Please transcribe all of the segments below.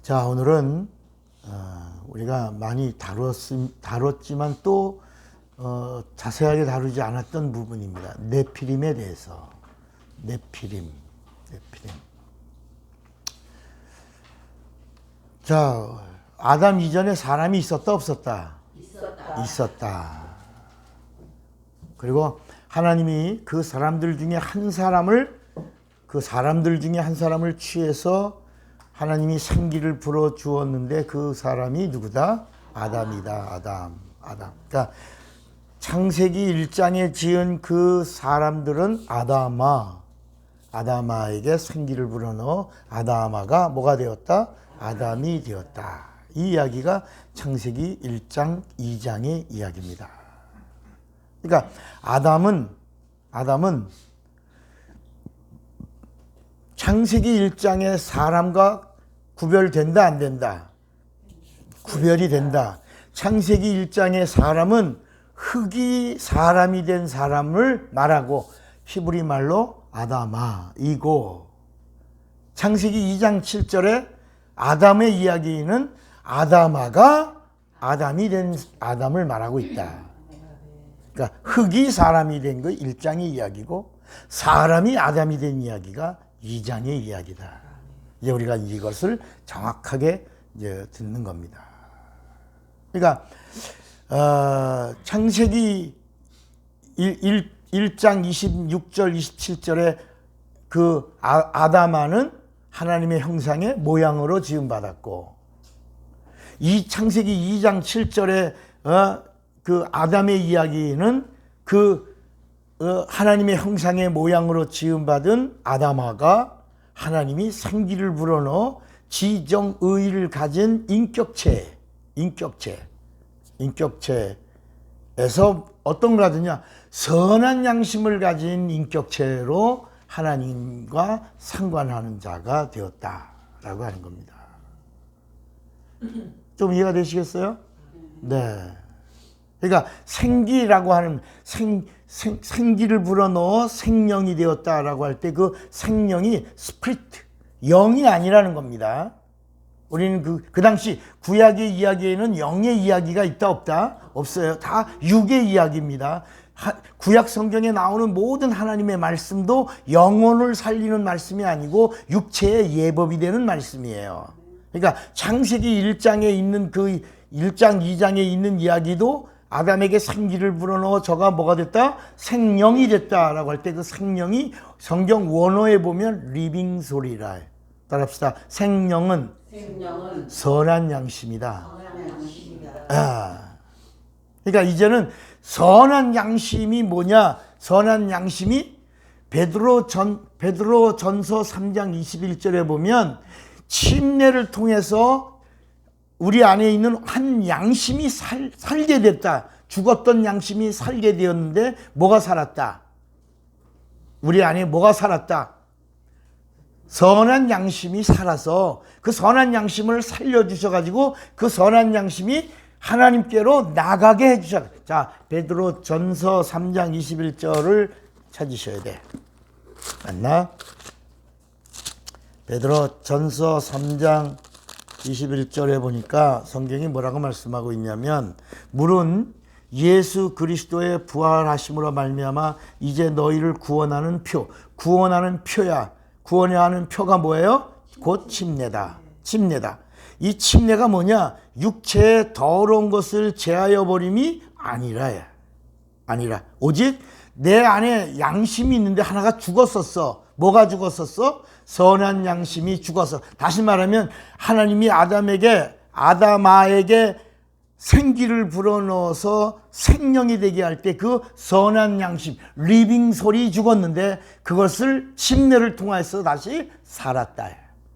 자, 오늘은 우리가 많이 다뤘지만 또 자세하게 다루지 않았던 부분입니다. 네피림에 대해서. 네피림. 자, 아담 이전에 사람이 있었다 없었다? 있었다. 그리고 하나님이 그 사람들 중에 한 사람을 취해서 하나님이 생기를 불어 주었는데 그 사람이 누구다? 아담이다. 아담. 그러니까 창세기 1장에 지은 그 사람들은 아담아에게 생기를 불어넣어 아담아가 뭐가 되었다? 아담이 되었다. 이 이야기가 창세기 1장, 2장의 이야기입니다. 그러니까 아담은 창세기 1장의 사람과 구별된다, 안 된다? 구별이 된다. 창세기 1장의 사람은 흙이 사람이 된 사람을 말하고 히브리 말로 아담아이고, 창세기 2장 7절에 아담의 이야기는 아담아가 아담이 된 아담을 말하고 있다. 그러니까 흙이 사람이 된 거 1장의 이야기고 사람이 아담이 된 이야기가 2장의 이야기다. 이제 우리가 이것을 정확하게 이제 듣는 겁니다. 그러니까 창세기 1장 26절 27절에 그 아담아는 하나님의 형상의 모양으로 지음받았고, 이 창세기 2장 7절에 그 아담의 이야기는 하나님의 형상의 모양으로 지음받은 아담아가 하나님이 생기를 불어넣어 지정의를 가진 인격체에서 어떤 거라더냐, 선한 양심을 가진 인격체로 하나님과 상관하는 자가 되었다라고 하는 겁니다. 좀 이해가 되시겠어요? 네. 그러니까 생기라고 하는 생기를 불어넣어 생명이 되었다라고 할 때 그 생명이 스피리트, 영이 아니라는 겁니다. 우리는 그 당시 구약의 이야기에는 영의 이야기가 있다 없다? 없어요. 다 육의 이야기입니다. 구약 성경에 나오는 모든 하나님의 말씀도 영혼을 살리는 말씀이 아니고 육체의 예법이 되는 말씀이에요. 그러니까 창세기 1장에 있는 그 1장 2장에 있는 이야기도 아담에게 생기를 불어넣어 저가 뭐가 됐다? 생명이 됐다라고 할 때 그 생명이 성경 원어에 보면 리빙 소리라. 따라합시다. 생명은 선한 양심이다. 그러니까 이제는 선한 양심이 뭐냐? 선한 양심이 베드로전서 3장 21절에 보면 침례를 통해서 우리 안에 있는 한 양심이 살게 됐다. 죽었던 양심이 살게 되었는데 뭐가 살았다? 우리 안에 뭐가 살았다? 선한 양심이 살아서 그 선한 양심을 살려주셔가지고 그 선한 양심이 하나님께로 나가게 해주셨다. 자, 베드로전서 3장 21절을 찾으셔야 돼. 맞나? 베드로전서 3장 21절에 보니까 성경이 뭐라고 말씀하고 있냐면, 물은 예수 그리스도의 부활하심으로 말미암아 이제 너희를 구원하는 표야. 구원해야 하는 표가 뭐예요? 곧 침례다. 이 침례가 뭐냐? 육체의 더러운 것을 제하여 버림이 아니라 오직 내 안에 양심이 있는데 하나가 죽었었어. 뭐가 죽었었어? 선한 양심이 죽었어. 다시 말하면 하나님이 아담아에게 생기를 불어넣어서 생명이 되게 할 때 그 선한 양심, 리빙 소리 죽었는데 그것을 침례를 통해서 다시 살았다.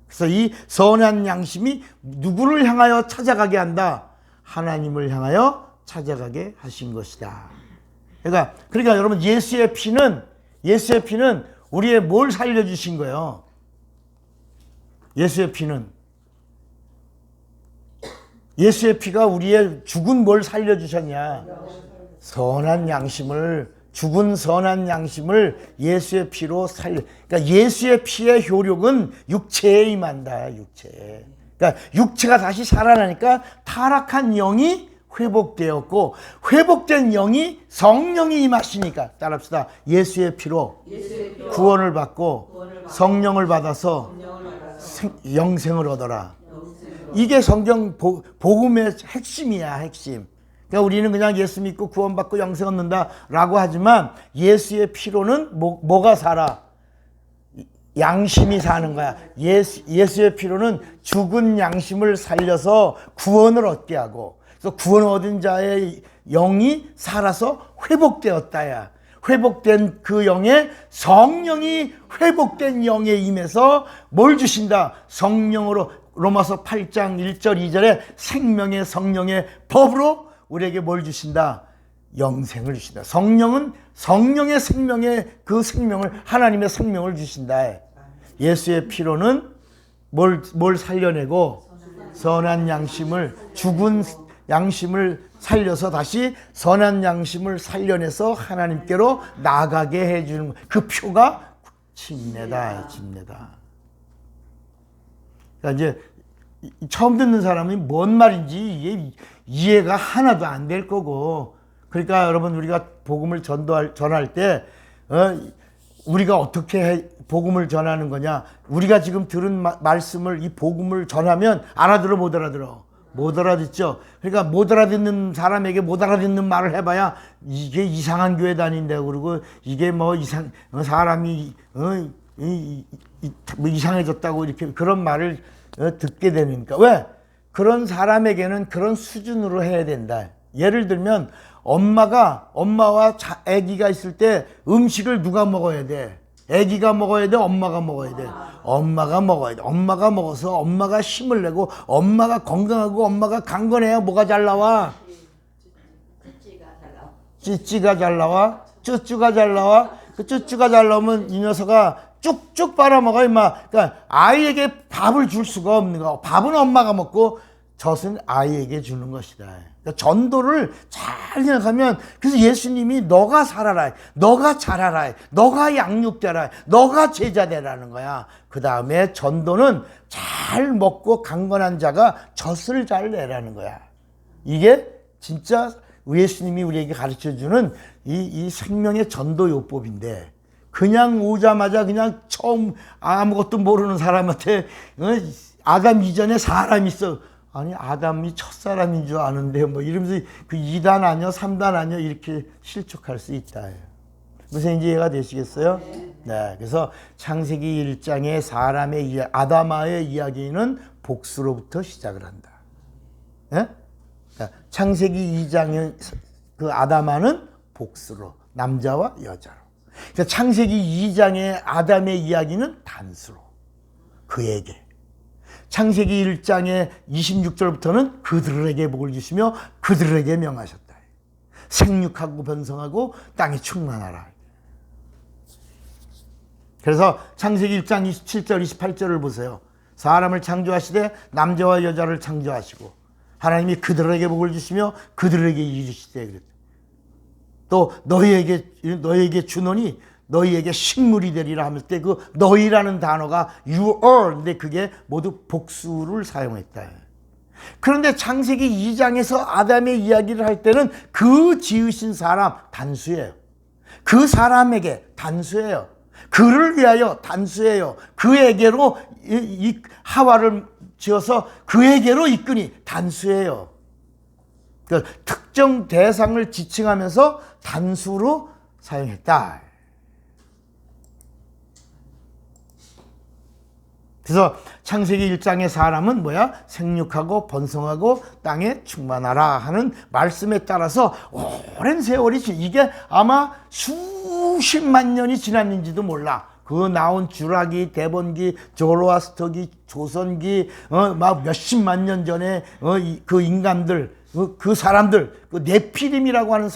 그래서 이 선한 양심이 누구를 향하여 찾아가게 한다? 하나님을 향하여 찾아가게 하신 것이다. 그러니까 여러분, 예수의 피는 우리의 뭘 살려주신 거예요? 예수의 피가 우리의 죽은 뭘 살려주셨냐? 죽은 선한 양심을 예수의 피로 그러니까 예수의 피의 효력은 육체에 임한다. 그러니까 육체가 다시 살아나니까 타락한 영이 회복되었고, 회복된 영이 성령이 임하시니까, 따라합시다. 예수의 피로 구원을 받고 성령을 받아서 영생을 얻어라. 이게 성경 복음의 핵심이야, 핵심. 그러니까 우리는 그냥 예수 믿고 구원받고 영생 얻는다라고 하지만, 예수의 피로는 뭐가 살아? 양심이 사는 거야. 예수의 피로는 죽은 양심을 살려서 구원을 얻게 하고, 그래서 구원 얻은 자의 영이 살아서 회복되었다야. 회복된 그 영에 성령이 회복된 영에 임해서 뭘 주신다? 성령으로, 로마서 8장 1절 2절에 생명의 성령의 법으로 우리에게 뭘 주신다? 영생을 주신다. 성령은 성령의 생명의 그 생명을, 하나님의 생명을 주신다. 예수의 피로는 뭘 살려내고, 선한 양심을, 죽은 양심을 살려서 다시 선한 양심을 살려내서 하나님께로 나가게 해주는, 그 표가 집례다. 그러니까 이제 처음 듣는 사람이 뭔 말인지 이게 이해가 하나도 안 될 거고, 그러니까 여러분, 우리가 복음을 전할 때 우리가 어떻게 복음을 전하는 거냐? 우리가 지금 들은 말씀을, 이 복음을 전하면 알아들어 못 알아들어? 못 알아듣죠. 그러니까 못 알아듣는 사람에게 못 알아듣는 말을 해봐야 이게 이상한 교회 다닌다고 그러고, 이게 뭐 사람이 뭐 이상해졌다고 이렇게 그런 말을 듣게 되니까. 왜? 그런 사람에게는 그런 수준으로 해야 된다. 예를 들면 엄마와 아기가 있을 때 음식을 누가 먹어야 돼? 아기가 먹어야 돼? 엄마가 먹어야 돼? 엄마가 먹어야 돼. 엄마가 먹어서 엄마가 힘을 내고 엄마가 건강하고 엄마가 강건해야 뭐가 잘 나와? 찌찌가 잘 나와? 쭈쭈가 잘 나와? 그 쭈쭈가 잘 나오면 이 녀석아 쭉쭉 빨아먹어 임마. 그러니까 아이에게 밥을 줄 수가 없는 거. 밥은 엄마가 먹고 젖은 아이에게 주는 것이다. 그러니까 전도를 잘 생각하면, 그래서 예수님이 너가 살아라, 너가 자라라, 너가 양육되라, 너가 제자되라는 거야. 그 다음에 전도는 잘 먹고 강건한 자가 젖을 잘 내라는 거야. 이게 진짜 예수님이 우리에게 가르쳐주는 이 생명의 전도요법인데, 그냥 오자마자 그냥 처음 아무것도 모르는 사람한테 아담 이전에 사람이 있어. 아니, 아담이 첫사람인 줄 아는데 뭐 이러면서 그 2단 아니야 3단 아니야 이렇게 실족할 수 있다. 무슨 이해가 되시겠어요? 네. 그래서 창세기 1장의 사람의 아담아의 이야기는 복수로부터 시작을 한다. 네? 그러니까 창세기 2장의 그 아담아는 복수로, 남자와 여자로. 그러니까 창세기 2장의 아담의 이야기는 단수로, 그에게. 창세기 1장의 26절부터는 그들에게 복을 주시며 그들에게 명하셨다. 생육하고 번성하고 땅에 충만하라. 그래서 창세기 1장 27절 28절을 보세요. 사람을 창조하시되 남자와 여자를 창조하시고 하나님이 그들에게 복을 주시며 그들에게 이르시되 그랬다. 또 너희에게 주노니 너희에게 식물이 되리라 하면서 그 너희라는 단어가 you are, 근데 그게 모두 복수를 사용했다. 그런데 창세기 2장에서 아담의 이야기를 할 때는 그 지으신 사람 단수예요. 그 사람에게 단수예요. 그를 위하여 단수예요. 그에게로 이 하와를 지어서 그에게로 이끄니 단수예요. 그 특정 대상을 지칭하면서 단수로 사용했다. 그래서 창세기 1장의 사람은 뭐야? 생육하고 번성하고 땅에 충만하라 하는 말씀에 따라서 오랜 세월이 이게 아마 수십만 년이 지났는지도 몰라. 그 나온 주라기, 대번기, 조로아스터기, 조선기, 막 몇십만 년 전에 그 인간들, 그 사람들, 그 네피림이라고 하는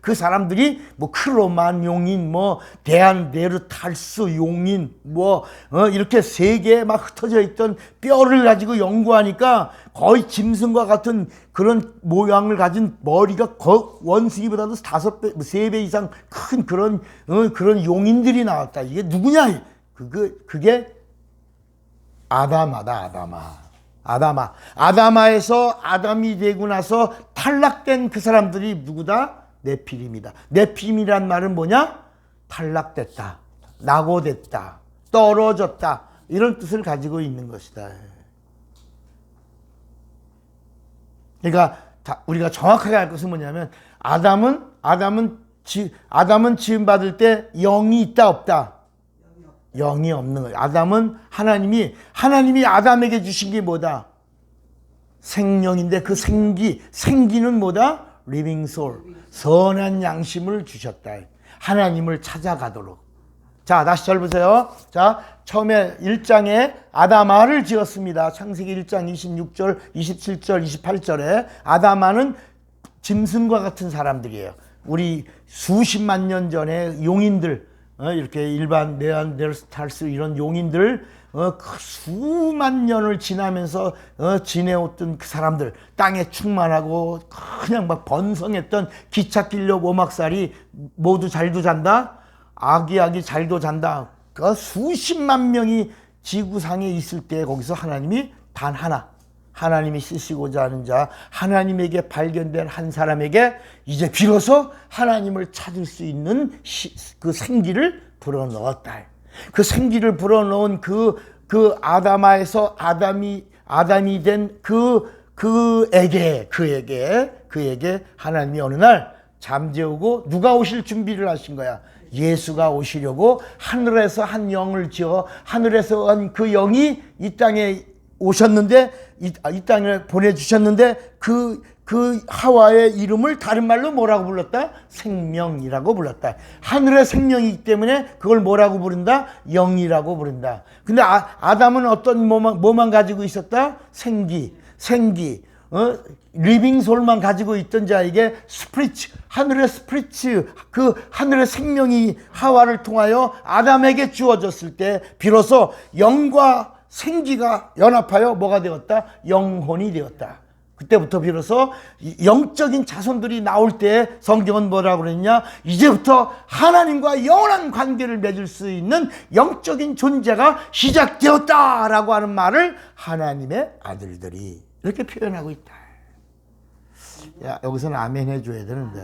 그 사람들이 뭐 크로만 용인, 뭐 네르탈스 용인, 뭐 이렇게 세계에 막 흩어져 있던 뼈를 가지고 연구하니까 거의 짐승과 같은 그런 모양을 가진 머리가 원숭이보다도 5배, 3배 이상 큰 그런 용인들이 나왔다. 이게 누구냐? 그게 아담아다, 아담아. 아다마에서 아담이 되고 나서 탈락된 그 사람들이 누구다? 네피림이다. 네피림이란 말은 뭐냐? 탈락됐다, 낙오됐다, 떨어졌다, 이런 뜻을 가지고 있는 것이다. 그러니까 우리가 정확하게 알 것은 뭐냐면 아담은 지음 받을 때 영이 있다 없다? 영이 없는 거예요. 아담은 하나님이 아담에게 주신 게 뭐다? 생명인데 그 생기는 뭐다? living soul, 선한 양심을 주셨다. 하나님을 찾아가도록. 자, 다시 잘 보세요. 자, 처음에 1장에 아담아를 지었습니다. 창세기 1장 26절, 27절, 28절에 아담아는 짐승과 같은 사람들이에요. 우리 수십만 년 전에 용인들, 이렇게 일반 네안데르탈스 이런 용인들, 그 수만 년을 지나면서 지내왔던 그 사람들, 땅에 충만하고 그냥 막 번성했던 기찻길력 오막살이 모두 잘도 잔다, 아기아기 잘도 잔다. 그 수십만 명이 지구상에 있을 때 거기서 하나님이 단 하나님이 쓰시고자 하는 자, 하나님에게 발견된 한 사람에게 이제 비로소 하나님을 찾을 수 있는 그 생기를 불어넣었다. 그 생기를 불어넣은 그 아담아에서 아담이 된 그에게 하나님이 어느 날 잠재우고 누가 오실 준비를 하신 거야? 예수가 오시려고 하늘에서 한 영을 지어 하늘에서 온 그 영이 이 땅에 오셨는데 이 땅에 보내주셨는데 그 하와의 이름을 다른 말로 뭐라고 불렀다? 생명이라고 불렀다. 하늘의 생명이기 때문에 그걸 뭐라고 부른다? 영이라고 부른다. 근데 아담은 어떤 뭐만 가지고 있었다? 생기, 리빙 솔만 가지고 있던 자에게 스피리츠, 하늘의 스피리츠, 그 하늘의 생명이 하와를 통하여 아담에게 주어졌을 때 비로소 영과 생기가 연합하여 뭐가 되었다? 영혼이 되었다. 그때부터 비로소 영적인 자손들이 나올 때 성경은 뭐라고 그랬냐? 이제부터 하나님과 영원한 관계를 맺을 수 있는 영적인 존재가 시작되었다라고 하는 말을 하나님의 아들들이 이렇게 표현하고 있다. 야, 여기서는 아멘 해줘야 되는데.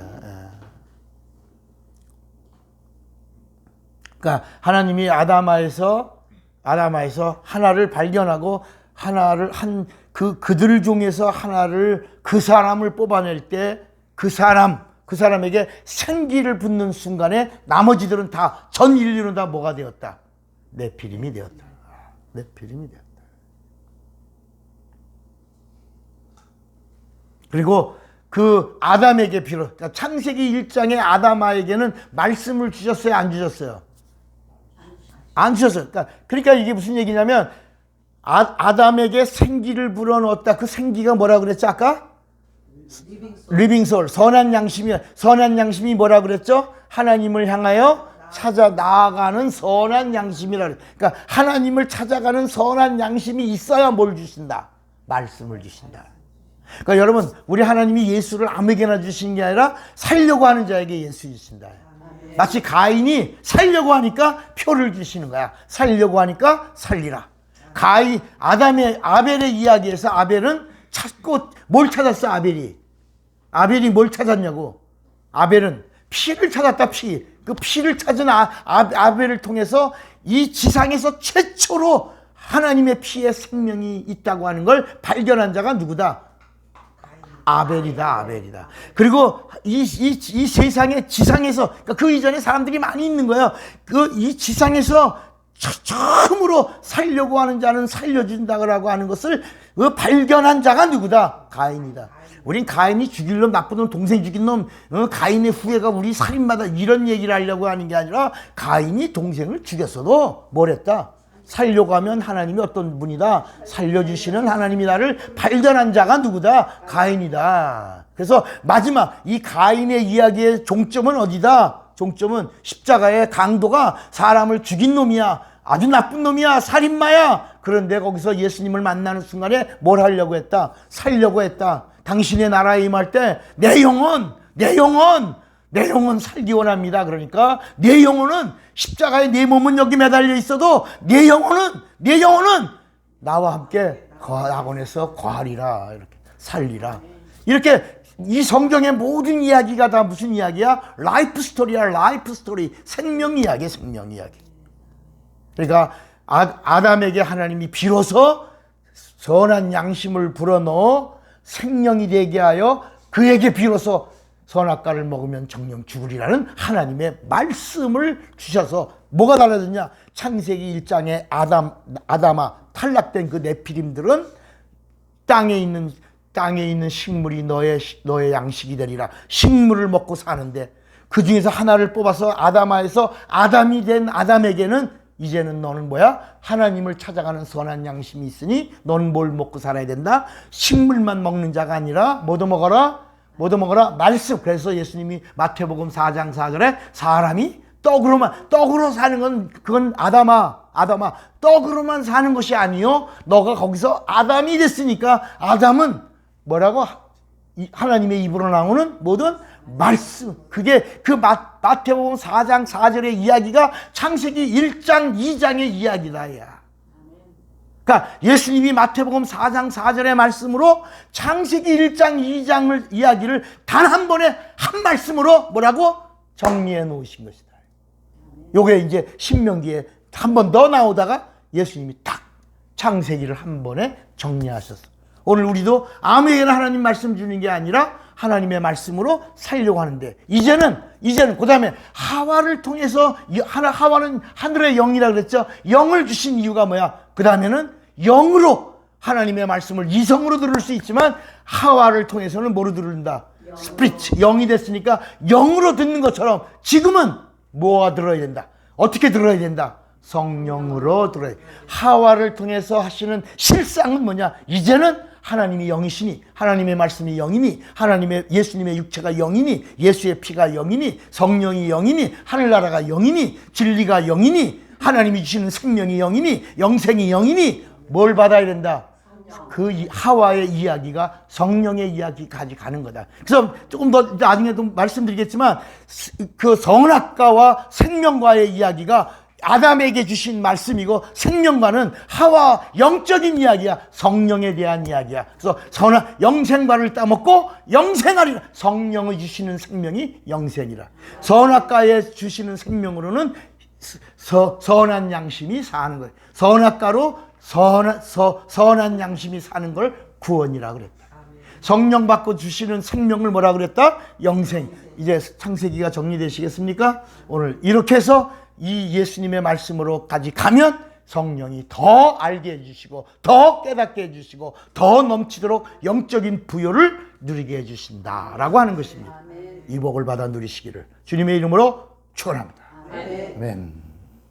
그러니까 하나님이 아담아에서 하나를 발견하고 그들 중에서 그 사람을 뽑아낼 때 그 사람에게 생기를 붓는 순간에 나머지들은 다 전 인류는 다 뭐가 되었다? 네피림이 되었다. 그리고 그 아담에게 그러니까 창세기 1장의 아담아에게는 말씀을 주셨어요, 안 주셨어요? 안 주셨어요. 그러니까 이게 무슨 얘기냐면 아담에게 생기를 불어넣었다. 그 생기가 뭐라 그랬죠 아까? 리빙 소울, 선한 양심이 뭐라 그랬죠? 하나님을 향하여 찾아 나아가는 선한 양심이라 그래. 그러니까 하나님을 찾아가는 선한 양심이 있어야 뭘 주신다? 말씀을 주신다. 그러니까 여러분, 우리 하나님이 예수를 아무에게나 주신 게 아니라 살려고 하는 자에게 예수 주신다. 마치 가인이 살려고 하니까 표를 주시는 거야. 살려고 하니까 살리라. 아벨의 이야기에서 아벨은 찾고 뭘 찾았어? 아벨이 뭘 찾았냐고? 아벨은 피를 찾았다. 그 피를 찾은 아벨을 통해서 이 지상에서 최초로 하나님의 피에 생명이 있다고 하는 걸 발견한 자가 누구다? 아벨이다. 그리고 이 세상에 지상에서, 그러니까 그 이전에 사람들이 많이 있는 거예요. 이 지상에서 처음으로 살려고 하는 자는 살려준다고 하는 것을 발견한 자가 누구다? 가인이다. 우린 가인이 죽일 놈, 나쁜 놈, 동생 죽인 놈, 가인의 후예가 우리 살인마다 이런 얘기를 하려고 하는 게 아니라 가인이 동생을 죽였어도 뭘 했다? 살려고 하면 하나님이 어떤 분이다? 살려주시는 하나님이 나를 발견한 자가 누구다? 가인이다. 그래서 마지막 이 가인의 이야기의 종점은 어디다? 종점은 십자가의 강도가 사람을 죽인 놈이야. 아주 나쁜 놈이야. 살인마야. 그런데 거기서 예수님을 만나는 순간에 뭘 하려고 했다? 살려고 했다. 당신의 나라에 임할 때 내 영혼 살기 원합니다. 그러니까 내 영혼은 십자가에 내 몸은 여기 매달려 있어도 내 영혼은 나와 함께 낙원에서 거하리라, 이렇게 살리라. 이렇게 이 성경의 모든 이야기가 다 무슨 이야기야? 라이프 스토리야, 라이프 스토리. 생명 이야기, 생명 이야기. 그러니까 아담에게 하나님이 비로소 선한 양심을 불어넣어 생명이 되게 하여 그에게 비로소 선악과를 먹으면 정령 죽으리라는 하나님의 말씀을 주셔서 뭐가 달라졌냐? 창세기 1장에 아담아 탈락된 그 네피림들은 땅에 있는 식물이 너의 양식이 되리라. 식물을 먹고 사는데 그 중에서 하나를 뽑아서 아담아에서 아담이 된 아담에게는 이제는 너는 뭐야? 하나님을 찾아가는 선한 양심이 있으니 너는 뭘 먹고 살아야 된다? 식물만 먹는 자가 아니라 뭐도 먹어라? 뭐도 먹어라? 말씀. 그래서 예수님이 마태복음 4장 4절에 사람이 떡으로 사는 건 그건 아담아 떡으로만 사는 것이 아니요. 너가 거기서 아담이 됐으니까 아담은 뭐라고? 하나님의 입으로 나오는 모든 말씀. 그게 그 마태복음 4장 4절의 이야기가 창세기 1장 2장의 이야기다. 야. 그러니까 예수님이 마태복음 4장 4절의 말씀으로 창세기 1장 2장을 이야기를 단 한 번에 한 말씀으로 뭐라고? 정리해 놓으신 것이다. 요게 이제 신명기에 한 번 더 나오다가 예수님이 딱 창세기를 한 번에 정리하셨어. 오늘 우리도 아무에게나 하나님 말씀 주는 게 아니라 하나님의 말씀으로 살려고 하는데 이제는 그 다음에 하와를 통해서 하와는 하늘의 영이라 그랬죠. 영을 주신 이유가 뭐야? 그 다음에는 영으로 하나님의 말씀을 이성으로 들을 수 있지만 하와를 통해서는 뭐로 들은다? 스피릿, 영이 됐으니까 영으로 듣는 것처럼 지금은 뭐가 들어야 된다? 어떻게 들어야 된다? 성령으로 들어야 돼. 하와를 통해서 하시는 실상은 뭐냐? 이제는 하나님이 영이시니, 하나님의 말씀이 영이니, 예수님의 육체가 영이니, 예수의 피가 영이니, 성령이 영이니, 하늘나라가 영이니, 진리가 영이니, 하나님이 주시는 생명이 영이니, 영생이 영이니, 뭘 받아야 된다? 그 하와의 이야기가 성령의 이야기까지 가는 거다. 그래서 조금 더 나중에도 말씀드리겠지만 그 선악과와 생명과의 이야기가 아담에게 주신 말씀이고 생명과는 하와 영적인 이야기야. 성령에 대한 이야기야. 그래서 영생과를 따먹고 영생하리라. 성령을 주시는 생명이 영생이라. 선악과에 주시는 생명으로는 선한 양심이 사는 거예요. 선악과로 선한 양심이 사는 걸 구원이라 그랬다. 성령 받고 주시는 생명을 뭐라 그랬다? 영생. 이제 창세기가 정리되시겠습니까? 오늘 이렇게 해서 이 예수님의 말씀으로까지 가면 성령이 더 알게 해주시고 더 깨닫게 해주시고 더 넘치도록 영적인 부요를 누리게 해주신다라고 하는 것입니다. 이 복을 받아 누리시기를 주님의 이름으로 축원합니다. 아멘.